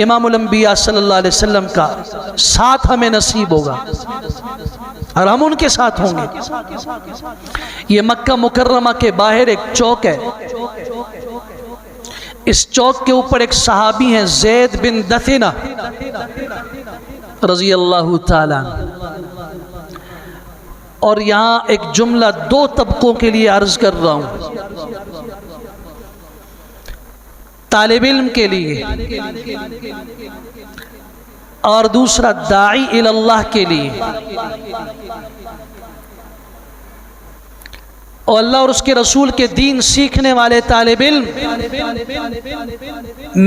امام الانبیاء صلی اللہ علیہ وسلم کا ساتھ ہمیں نصیب ہوگا اور ہم ان کے ساتھ ہوں گے۔ یہ مکہ مکرمہ کے باہر ایک چوک ہے، اس چوک کے اوپر ایک صحابی ہیں زید بن دثنہ رضی اللہ تعالیٰ عنہ، اور یہاں ایک جملہ دو طبقوں کے لیے عرض کر رہا ہوں، طالب علم کے لیے اور دوسرا داعی الی اللہ کے لیے۔ اور اللہ اور اس کے رسول کے دین سیکھنے والے طالب علم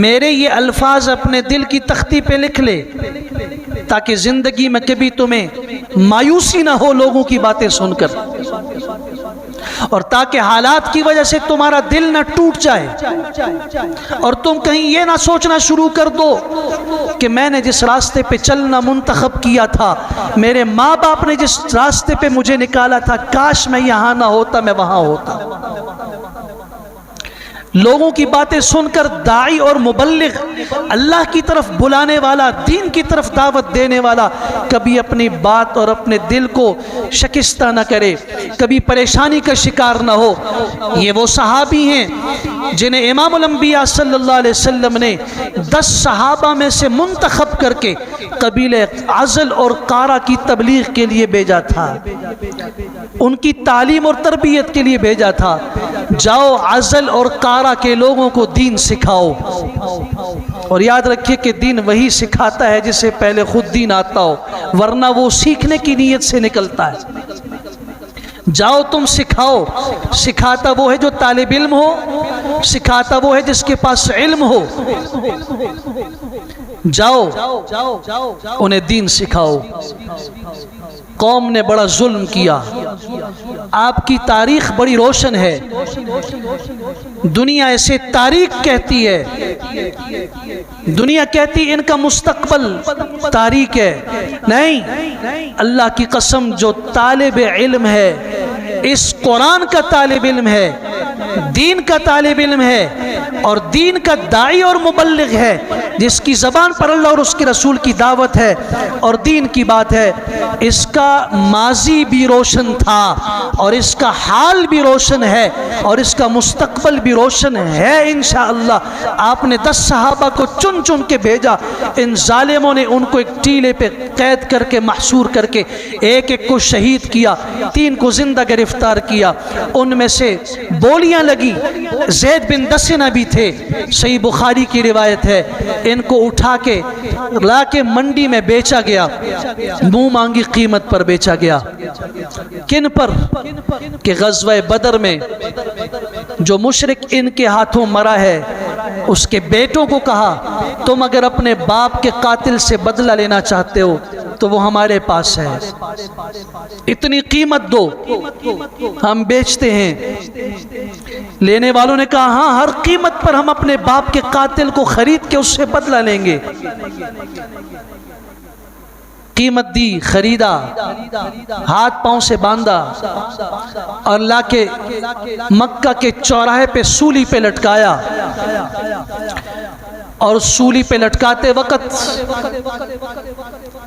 میرے یہ الفاظ اپنے دل کی تختی پہ لکھ لے تاکہ زندگی میں کبھی تمہیں مایوسی نہ ہو لوگوں کی باتیں سن کر، اور تاکہ حالات کی وجہ سے تمہارا دل نہ ٹوٹ جائے اور تم کہیں یہ نہ سوچنا شروع کر دو کہ میں نے جس راستے پہ چلنا منتخب کیا تھا، میرے ماں باپ نے جس راستے پہ مجھے نکالا تھا، کاش میں یہاں نہ ہوتا، میں وہاں ہوتا۔ لوگوں کی باتیں سن کر داعی اور مبلغ، اللہ کی طرف بلانے والا، دین کی طرف دعوت دینے والا، کبھی اپنی بات اور اپنے دل کو شکستہ نہ کرے، کبھی پریشانی کا شکار نہ ہو۔ یہ وہ صحابی ہیں جنہیں امام الانبیاء صلی اللہ علیہ وسلم نے 10 صحابہ میں سے منتخب کر کے قبیلہ عزل اور قارہ کی تبلیغ کے لیے بھیجا تھا، ان کی تعلیم اور تربیت کے لیے بھیجا تھا۔ جاؤ عزل اور قارہ کے لوگوں کو دین سکھاؤ، اور یاد رکھیے کہ دین وہی سکھاتا ہے جسے پہلے خود دین آتا ہو، ورنہ وہ سیکھنے کی نیت سے نکلتا ہے۔ جاؤ تم سکھاؤ، سکھاتا وہ ہے جو طالب علم ہو، سکھاتا وہ ہے جس کے پاس علم ہو۔ جاؤ انہیں دین سکھاؤ۔ قوم نے بڑا ظلم کیا، آپ کی تاریخ بڑی روشن ہے، دنیا اسے تاریخ کہتی ہے، دنیا کہتی ان کا مستقبل تاریخ ہے۔ نہیں، اللہ کی قسم جو طالب علم ہے، اس قرآن کا طالب علم ہے، دین کا طالب علم ہے اور دین کا داعی اور مبلغ ہے، جس کی زبان پر اللہ اور اس کے رسول کی دعوت ہے اور دین کی بات ہے، اس کا ماضی بھی روشن تھا اور اس کا حال بھی روشن ہے اور اس کا مستقبل بھی روشن ہے انشاءاللہ۔ آپ نے 10 صحابہ کو چن چن کے بھیجا، ان ظالموں نے ان کو ایک ٹیلے پہ قید کر کے محصور کر کے ایک ایک کو شہید کیا، 3 کو زندہ گرفتار کیا۔ ان میں سے بولیاں لگی، زید بن دثنہ بھی تھے، صحیح بخاری کی روایت ہے۔ ان کو اٹھا کے لا کے منڈی میں بیچا گیا، منہ مانگی قیمت پر بیچا گیا۔ کن پر؟ کہ غزوہ بدر میں جو مشرک ان کے ہاتھوں مرا ہے، اس کے بیٹوں کو کہا تم اگر اپنے باپ کے قاتل سے بدلہ لینا چاہتے ہو تو وہ ہمارے پاس ہے، اتنی قیمت دو، ہم بیچتے ہیں۔ لینے والوں نے کہا ہاں، ہر قیمت پر ہم اپنے باپ کے قاتل کو خرید کے اس سے بدلہ لیں گے۔ قیمت دی، خریدا، ہاتھ پاؤں سے باندھا اور لا کے مکہ کے چوراہے پہ سولی پہ لٹکایا، اور سولی پہ لٹکاتے وقت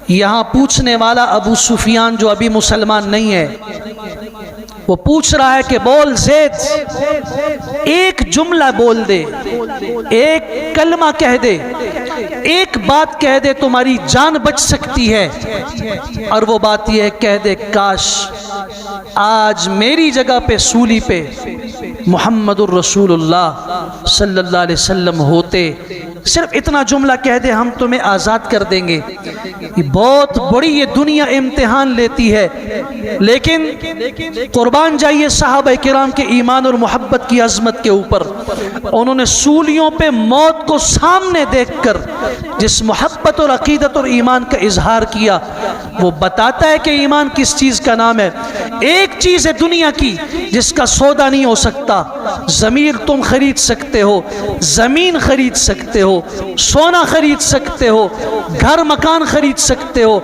یہاں پوچھنے والا ابو سفیان جو ابھی مسلمان نہیں ہے، وہ پوچھ رہا ہے کہ بول زید، ایک جملہ بول دے، ایک کلمہ کہہ دے، ایک بات کہہ دے، تمہاری جان بچ سکتی ہے۔ اور وہ بات یہ ہے، کہہ دے کاش آج میری جگہ پہ سولی پہ محمد الرسول اللہ صلی اللہ علیہ وسلم ہوتے صرف اتنا جملہ کہہ دے ہم تمہیں آزاد کر دیں گے. یہ بہت بڑی یہ دنیا امتحان لیتی ہے، لیکن قربان جائیے صحابہ کرام کے ایمان اور محبت کی عظمت کے اوپر. انہوں نے سولیوں پہ موت کو سامنے دیکھ کر جس محبت اور عقیدت اور ایمان کا اظہار کیا، وہ بتاتا ہے کہ ایمان کس چیز کا نام ہے. ایک چیز ہے دنیا کی جس کا سودا نہیں ہو سکتا. ضمیر تم خرید سکتے ہو، زمین خرید سکتے ہو، سونا خرید سکتے ہو، گھر مکان خرید سکتے ہو،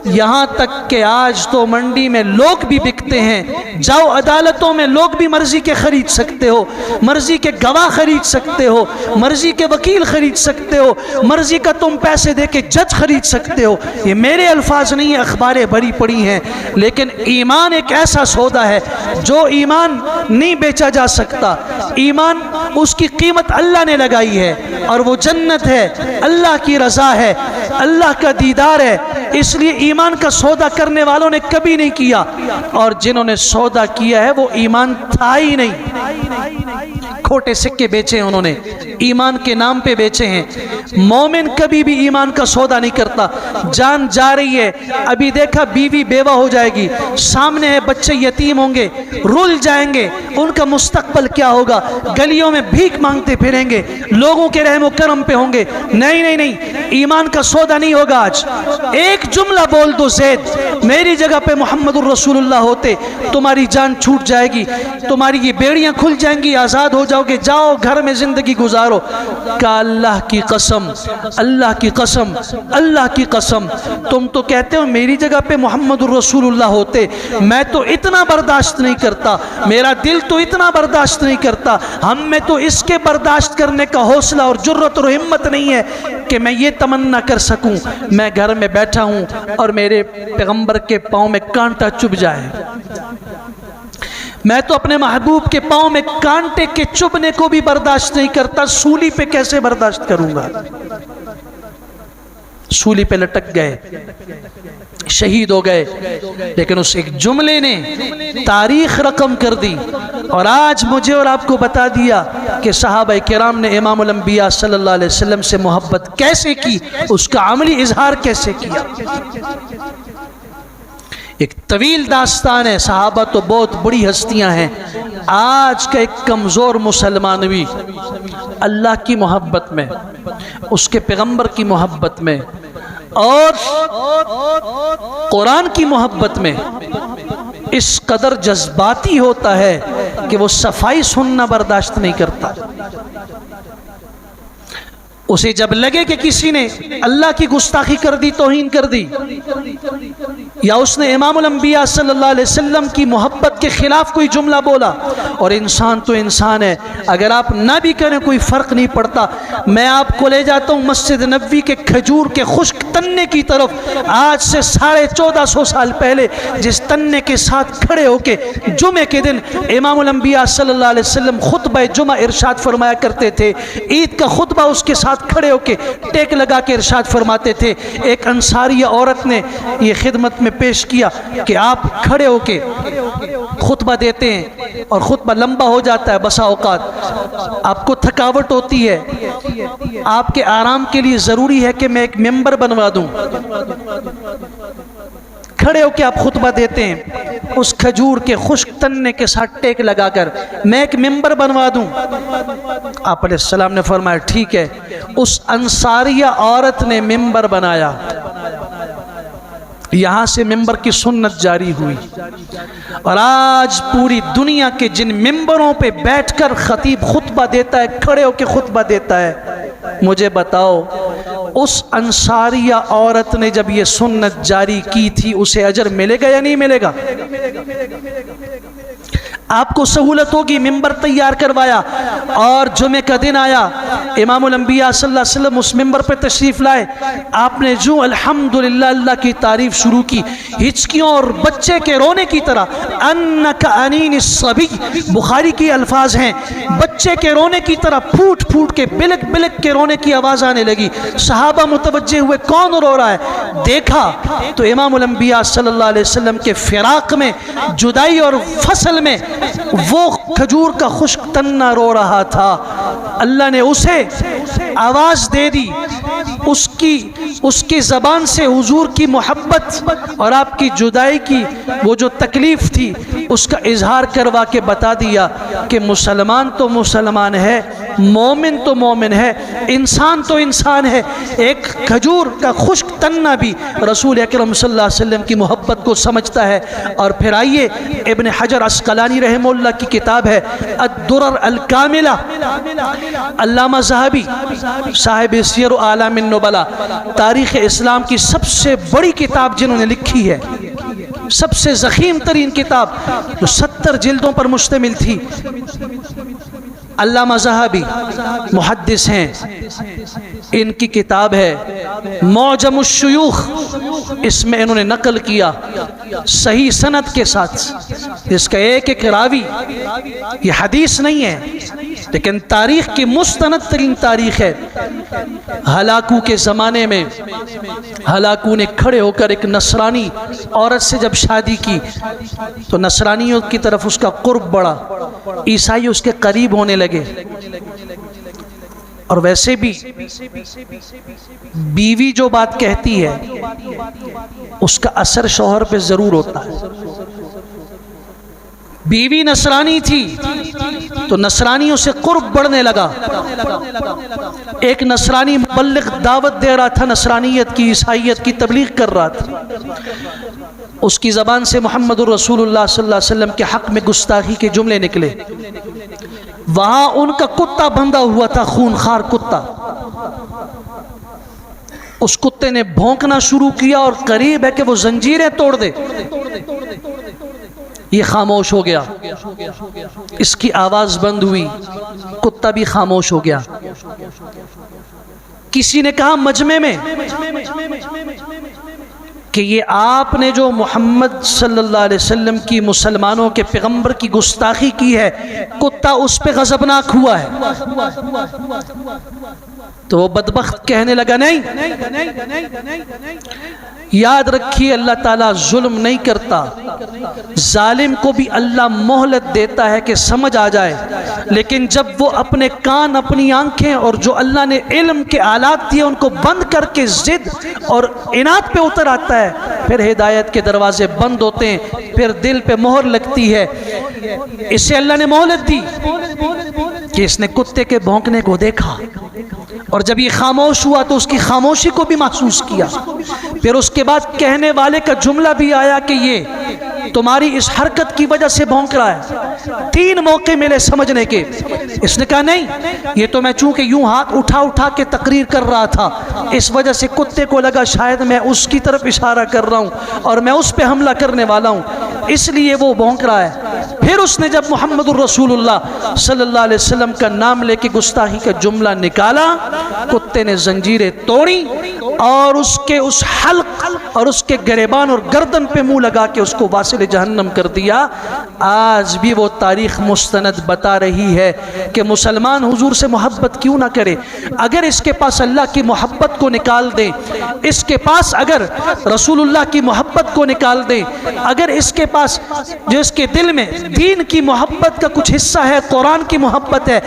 یہاں تک کہ آج تو منڈی میں لوگ بھی بکتے ہیں. جاؤ عدالتوں میں، لوگ بھی مرضی کے خرید سکتے ہو، مرضی کے گواہ خرید سکتے ہو، مرضی کے وکیل خرید سکتے ہو، مرضی کا تم پیسے دے کے جج خرید سکتے ہو. یہ میرے الفاظ نہیں ہیں، اخباریں بھری پڑی ہیں. لیکن ایمان ایک ایسا سودا ہے جو ایمان نہیں بیچا جا سکتا. ایمان اس کی قیمت اللہ نے لگائی ہے، اور وہ جنت ہے، اللہ کی رضا ہے، اللہ کا دیدار ہے. اس لیے ایمان کا سودا کرنے والوں نے کبھی نہیں کیا، اور جنہوں نے سودا کیا ہے وہ ایمان تھا ہی نہیں. کھوٹے سکے بیچے انہوں نے، ایمان کے نام پہ بیچے ہیں. مومن کبھی بھی ایمان کا سودا نہیں کرتا. جان جا رہی ہے، ابھی دیکھا بیوی بیوہ ہو جائے گی، سامنے ہے بچے یتیم ہوں گے، رول جائیں گے، ان کا مستقبل کیا ہوگا؟ گلیوں میں بھیک مانگتے پھریں گے، لوگوں کے رحم و کرم پہ ہوں گے. نہیں نہیں نہیں، ایمان کا سودا نہیں ہوگا. آج ایک جملہ بول دو زید، میری جگہ پہ محمد الرسول اللہ ہوتے، تمہاری جان چھوٹ جائے گی، تمہاری یہ بیڑیاں کھل جائیں گی، آزاد ہو جاؤ گے، جاؤ گھر میں زندگی گزارو. کہ اللہ کی قسم، اللہ کی قسم، اللہ کی قسم، تم تو کہتے ہو میری جگہ پہ محمد الرسول اللہ ہوتے، میں تو اتنا برداشت نہیں کرتا، میرا دل تو اتنا برداشت نہیں کرتا، ہم میں تو اس کے برداشت کرنے کا حوصلہ اور جرت اور ہمت نہیں ہے کہ میں یہ تمنا کر سکوں میں گھر میں بیٹھا ہوں اور میرے پیغمبر کے پاؤں میں کانٹا چبھ جائے. میں تو اپنے محبوب کے پاؤں میں کانٹے کے چبھنے کو بھی برداشت نہیں کرتا، سولی پہ کیسے برداشت کروں گا؟ سولی پہ لٹک گئے، شہید ہو گئے، لیکن اس ایک جملے نے تاریخ رقم کر دی، اور آج مجھے اور آپ کو بتا دیا کہ صحابہ کرام نے امام الانبیاء صلی اللہ علیہ وسلم سے محبت کیسے کی، اس کا عملی اظہار کیسے کیا. ایک طویل داستان ہے. صحابہ تو بہت بڑی ہستیاں ہیں. آج کا ایک کمزور مسلمان بھی اللہ کی محبت میں، اس کے پیغمبر کی محبت میں اور قرآن کی محبت میں اس قدر جذباتی ہوتا ہے کہ وہ صفائی سننا برداشت نہیں کرتا. اسے جب لگے کہ کسی نے اللہ کی گستاخی کر دی، توہین کر دی، یا اس نے امام الانبیاء صلی اللہ علیہ وسلم کی محبت کے خلاف کوئی جملہ بولا، اور انسان تو انسان ہے، اگر آپ نہ بھی کریں کوئی فرق نہیں پڑتا. میں آپ کو لے جاتا ہوں مسجد نبوی کے کھجور کے خشک تنے کی طرف. آج سے 1450 سال پہلے جس تنے کے ساتھ کھڑے ہو کے جمعے کے دن امام الانبیاء صلی اللہ علیہ وسلم خطبہ جمعہ ارشاد فرمایا کرتے تھے، عید کا خطبہ اس کے ساتھ کھڑے ہو کے ٹیک لگا کے ارشاد فرماتے تھے. ایک انصاری عورت نے یہ خدمت میں پیش کیا کہ آپ کھڑے ہو کے خطبہ دیتے ہیں اور خطبہ لمبا ہو جاتا ہے، بسا اوقات آپ کو تھکاوٹ ہوتی ہے، آپ کے آرام کے لیے ضروری ہے کہ میں ایک ممبر بنوا دوں. کھڑے ہو کے آپ خطبہ دیتے ہیں اس کھجور کے خشک تنے کے ساتھ ٹیک لگا کر، میں ایک ممبر بنوا دوں. آپ علیہ السلام نے فرمایا ٹھیک ہے. اس انصاریہ عورت نے ممبر بنایا، یہاں سے ممبر کی سنت جاری ہوئی، اور آج پوری دنیا کے جن ممبروں پہ بیٹھ کر خطیب خطبہ دیتا ہے، کھڑے ہو کے خطبہ دیتا ہے، مجھے بتاؤ اس انصاریہ عورت نے جب یہ سنت جاری کی تھی اسے اجر ملے گا یا نہیں ملے گا؟ آپ کو سہولت ہوگی، ممبر تیار کروایا اور جمعے کا دن آیا، امام الانبیاء صلی اللہ علیہ وسلم اس ممبر پہ تشریف لائے. آپ نے جو الحمدللہ اللہ کی تعریف شروع کی، ہچکیوں اور بچے کے رونے کی طرح، انک انین الصبی، بخاری کی الفاظ ہیں، بچے کے رونے کی طرح پھوٹ پھوٹ کے بلک بلک کے رونے کی آواز آنے لگی. صحابہ متوجہ ہوئے کون رو رہا ہے، دیکھا تو امام الانبیاء صلی اللہ علیہ وسلم کے فراق میں، جدائی اور فصل میں وہ کھجور کا خشک تنہ رو رہا تھا. اللہ نے اسے آواز دے دی، اس کی زبان سے حضور کی محبت اور آپ کی جدائی کی وہ جو تکلیف تھی اس کا اظہار کروا کے بتا دیا کہ مسلمان تو مسلمان ہے، مومن تو مومن ہے، انسان تو انسان ہے۔ ایک کھجور کا خشک تنہ بھی رسول اکرم صلی اللہ علیہ وسلم کی محبت کو سمجھتا ہے۔ اور پھر آئیے ابن حجر عسقلانی رحمہ اللہ کی کتاب ہے الدرر الکاملہ، علامہ ذہبی صاحب سیر و اعلام النبلاء، تاریخ اسلام کی سب سے بڑی کتاب جنہوں نے لکھی ہے، سب سے ضخیم ترین کتاب جو 70 جلدوں پر مشتمل تھی، علامہ ذہبی محدث ہیں، ان کی کتاب ہے معجم الشیوخ، اس میں انہوں نے نقل کیا صحیح سند کے ساتھ، جس کا ایک ایک راوی یہ حدیث نہیں ہے لیکن تاریخ کی مستند ترین تاریخ ہے۔ ہلاکو کے زمانے میں ہلاکو نے کھڑے ہو کر ایک نصرانی عورت سے جب شادی کی تو نصرانیوں کی طرف اس کا قرب بڑھا، عیسائی اس کے قریب ہونے لگے، اور ویسے بھی بیوی جو بات کہتی ہے اس کا اثر شوہر پہ ضرور ہوتا ہے۔ بیوی نصرانی تھی تو نصرانیوں سے قرب بڑھنے لگا۔ ایک نصرانی مبلغ دعوت دے رہا تھا نصرانیت کی، عیسائیت کی تبلیغ کر رہا تھا، اس کی زبان سے محمد الرسول اللہ صلی اللہ علیہ وسلم کے حق میں گستاخی کے جملے نکلے۔ وہاں ان کا کتا بندھا ہوا تھا، خونخوار کتا، اس کتے نے بھونکنا شروع کیا اور قریب ہے کہ وہ زنجیریں توڑ دے۔ یہ خاموش ہو گیا، اس کی آواز بند ہوئی، کتا بھی خاموش ہو گیا۔ کسی نے کہا مجمع میں کہ یہ آپ نے جو محمد صلی اللہ علیہ وسلم کی، مسلمانوں کے پیغمبر کی گستاخی کی ہے، کتا اس پہ غضبناک ہوا ہے۔ تو وہ بدبخت کہنے لگا نہیں، یاد رکھیے اللہ تعالیٰ ظلم نہیں کرتا، ظالم کو بھی اللہ مہلت دیتا ہے کہ سمجھ آ جائے، لیکن جب وہ اپنے کان، اپنی آنکھیں اور جو اللہ نے علم کے آلات دیے ان کو بند کر کے ضد اور عناد پہ اتر آتا ہے، پھر ہدایت کے دروازے بند ہوتے ہیں، پھر دل پہ مہر لگتی ہے۔ اسے اللہ نے مہلت دی کہ اس نے کتے کے بھونکنے کو دیکھا، اور جب یہ خاموش ہوا تو اس کی خاموشی کو بھی محسوس کیا۔ پھر اس کے بعد کہنے والے کا جملہ بھی آیا کہ یہ تمہاری اس حرکت کی وجہ سے بھونک رہا ہے۔ 3 موقع ملے سمجھنے کے۔ اس نے کہا نہیں، یہ تو میں چونکہ یوں ہاتھ اٹھا اٹھا کے تقریر کر رہا تھا، اس وجہ سے کتے کو لگا شاید میں اس کی طرف اشارہ کر رہا ہوں اور میں اس پہ حملہ کرنے والا ہوں، اس لیے وہ بھونک رہا ہے۔ پھر اس نے جب محمد الرسول اللہ صلی اللہ علیہ وسلم کا نام لے کے گستاخی کا جملہ نکالا، کتے نے زنجیریں توڑی اور اس کے اس حلق اور اس کے گریبان اور گردن پہ منہ لگا کے اس کو واصل جہنم کر دیا۔ آج بھی وہ تاریخ مستند بتا رہی ہے کہ مسلمان حضور سے محبت کیوں نہ کرے۔ اگر اس کے پاس اللہ کی محبت کو نکال دیں، اس کے پاس اگر رسول اللہ کی محبت کو نکال دیں، اگر اس کے پاس جو اس کے دل میں دین کی محبت کا کچھ حصہ ہے، قرآن کی محبت ہے،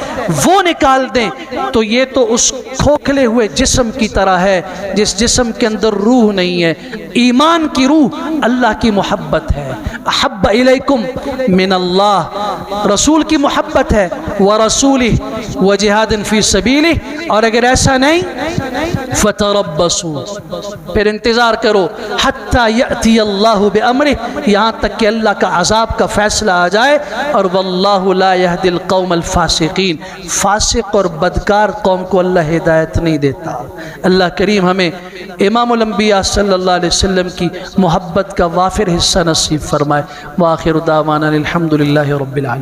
وہ نکال دیں، تو یہ تو اس کھوکھلے ہوئے جسم کی طرح ہے جس جسم کے اندر روح نہیں ہے۔ ایمان کی روح اللہ کی محبت ہے۔ احب الیکم من اللہ، رسول کی محبت ہے، ورسولہ وجہاد فی سبیلہ۔ اور اگر ایسا نہیں فتربصوا، پھر انتظار کرو، حتی یأتی اللہ بامرہ، یہاں تک کہ اللہ کا عذاب کا فیصلہ آ جائے۔ اور واللہ لا یہدی القوم الفاسقین، فاسق اور بدکار قوم کو اللہ ہدایت نہیں دیتا۔ اللہ کریم ہمیں امام الانبیاء صلی اللہ علیہ وسلم کی محبت کا وافر حصہ نصیب فرمائے۔ وآخر دعوانا الحمدللہ رب العالمین۔